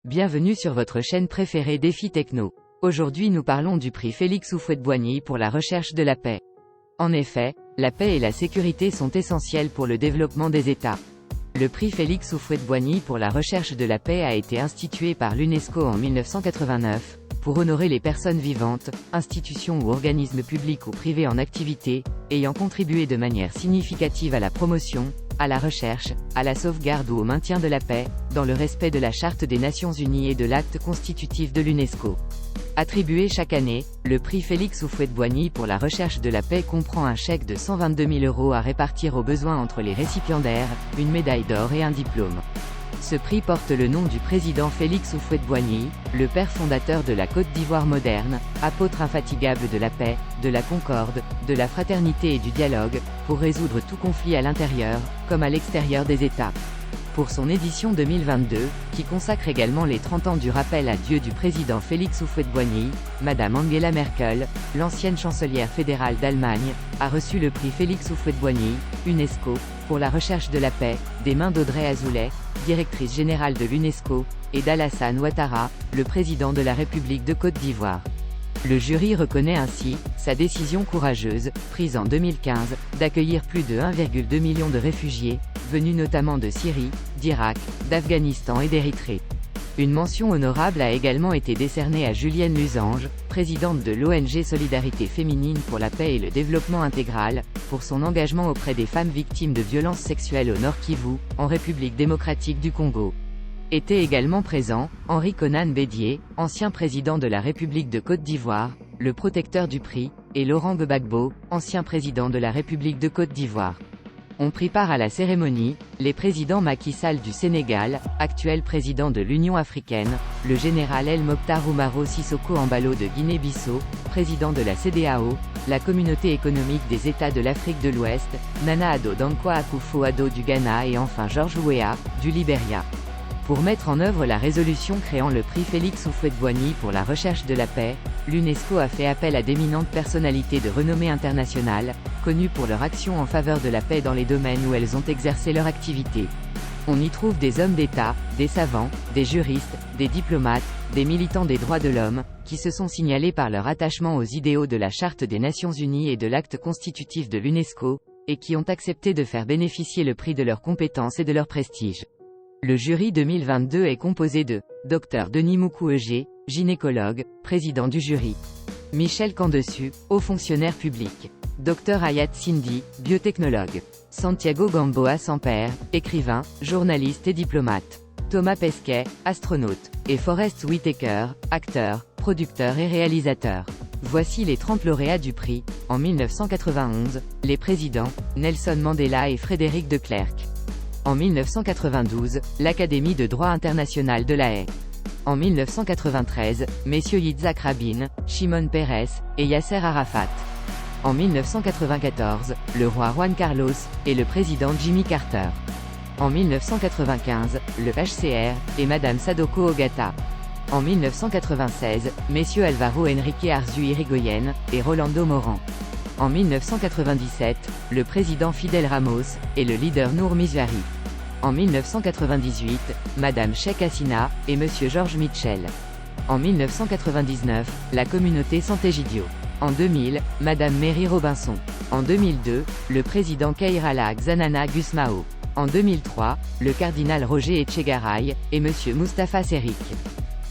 Bienvenue sur votre chaîne préférée Défi Techno. Aujourd'hui nous parlons du prix Félix Houphouët-Boigny pour la recherche de la paix. En effet, la paix et la sécurité sont essentielles pour le développement des États. Le prix Félix Houphouët-Boigny pour la recherche de la paix a été institué par l'UNESCO en 1989, pour honorer les personnes vivantes, institutions ou organismes publics ou privés en activité, ayant contribué de manière significative à la promotion, à la recherche, à la sauvegarde ou au maintien de la paix, dans le respect de la Charte des Nations Unies et de l'acte constitutif de l'UNESCO. Attribué chaque année, le prix Félix Houphouët-Boigny pour la recherche de la paix comprend un chèque de 122 000 € à répartir au besoin entre les récipiendaires, une médaille d'or et un diplôme. Ce prix porte le nom du président Félix Houphouët-Boigny, le père fondateur de la Côte d'Ivoire moderne, apôtre infatigable de la paix, de la concorde, de la fraternité et du dialogue, pour résoudre tout conflit à l'intérieur, comme à l'extérieur des États. Pour son édition 2022, qui consacre également les 30 ans du rappel à Dieu du président Félix Houphouët-Boigny, Madame Angela Merkel, l'ancienne chancelière fédérale d'Allemagne, a reçu le prix Félix Houphouët-Boigny, UNESCO, pour la recherche de la paix, des mains d'Audrey Azoulay, directrice générale de l'UNESCO, et d'Alassane Ouattara, le président de la République de Côte d'Ivoire. Le jury reconnaît ainsi sa décision courageuse, prise en 2015, d'accueillir plus de 1,2 million de réfugiés, venus notamment de Syrie, d'Irak, d'Afghanistan et d'Érythrée. Une mention honorable a également été décernée à Julienne Lusange, présidente de l'ONG Solidarité Féminine pour la Paix et le Développement Intégral, pour son engagement auprès des femmes victimes de violences sexuelles au Nord Kivu, en République démocratique du Congo. Étaient également présents, Henri Konan Bédié, ancien président de la République de Côte d'Ivoire, le protecteur du prix, et Laurent Gbagbo, ancien président de la République de Côte d'Ivoire. Ont pris part à la cérémonie, les présidents Macky Sall du Sénégal, actuel président de l'Union africaine, le général El Mokhtar Oumaro Sissoko Embalo de Guinée-Bissau, président de la CEDEAO, la Communauté économique des États de l'Afrique de l'Ouest, Nana Addo Dankwa Akufo-Addo du Ghana et enfin George Weah, du Libéria. Pour mettre en œuvre la résolution créant le prix Félix Houphouët-Boigny pour la recherche de la paix, l'UNESCO a fait appel à d'éminentes personnalités de renommée internationale, connues pour leur action en faveur de la paix dans les domaines où elles ont exercé leur activité. On y trouve des hommes d'État, des savants, des juristes, des diplomates, des militants des droits de l'homme, qui se sont signalés par leur attachement aux idéaux de la Charte des Nations Unies et de l'acte constitutif de l'UNESCO, et qui ont accepté de faire bénéficier le prix de leurs compétences et de leur prestige. Le jury 2022 est composé de Dr Denis Mukwege, gynécologue, président du jury. Michel Candesu, haut fonctionnaire public. Dr Ayat Sindi, biotechnologue. Santiago Gamboa Samper, écrivain, journaliste et diplomate. Thomas Pesquet, astronaute. Et Forest Whitaker, acteur, producteur et réalisateur. Voici les 30 lauréats du prix. En 1991, les présidents, Nelson Mandela et Frédéric de Klerk. En 1992, l'Académie de droit international de La Haye. En 1993, messieurs Yitzhak Rabin, Shimon Peres, et Yasser Arafat. En 1994, le roi Juan Carlos, et le président Jimmy Carter. En 1995, le HCR, et Madame Sadoko Ogata. En 1996, messieurs Alvaro Enrique Arzu Irigoyen, et Rolando Moran. En 1997, le président Fidel Ramos, et le leader Nour Mizrahi. En 1998, Madame Sheikh Hasina, et Monsieur Georges Mitchell. En 1999, la communauté Sant'Egidio. En 2000, Madame Mary Robinson. En 2002, le président Kairala Xanana Gusmao. En 2003, le cardinal Roger Etchegaray, et Monsieur Moustapha Serik.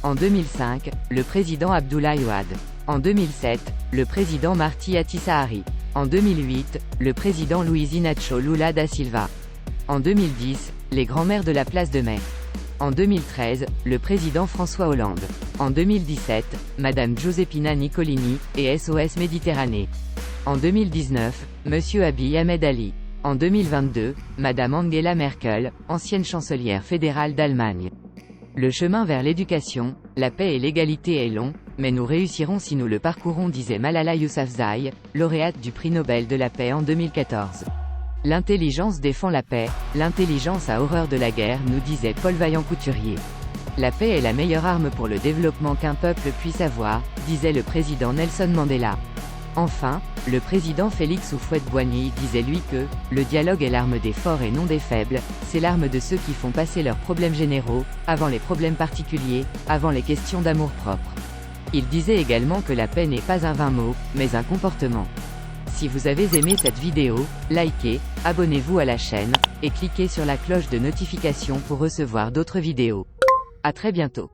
En 2005, le président Abdoulaye Wade. En 2007, le président Marty Ahtisaari. En 2008, le président Luiz Inácio Lula da Silva. En 2010, les grands-mères de la place de Mai. En 2013, le président François Hollande. En 2017, Madame Giuseppina Nicolini, et SOS Méditerranée. En 2019, Monsieur Abiy Ahmed Ali. En 2022, Madame Angela Merkel, ancienne chancelière fédérale d'Allemagne. Le chemin vers l'éducation, la paix et l'égalité est long, mais nous réussirons si nous le parcourons, disait Malala Yousafzai, lauréate du prix Nobel de la paix en 2014. L'intelligence défend la paix, l'intelligence a horreur de la guerre, nous disait Paul Vaillant-Couturier. La paix est la meilleure arme pour le développement qu'un peuple puisse avoir, disait le président Nelson Mandela. Enfin, le président Félix Houphouët-Boigny disait lui que « le dialogue est l'arme des forts et non des faibles, c'est l'arme de ceux qui font passer leurs problèmes généraux, avant les problèmes particuliers, avant les questions d'amour-propre ». Il disait également que la paix n'est pas un vain mot, mais un comportement. Si vous avez aimé cette vidéo, likez, abonnez-vous à la chaîne, et cliquez sur la cloche de notification pour recevoir d'autres vidéos. À très bientôt.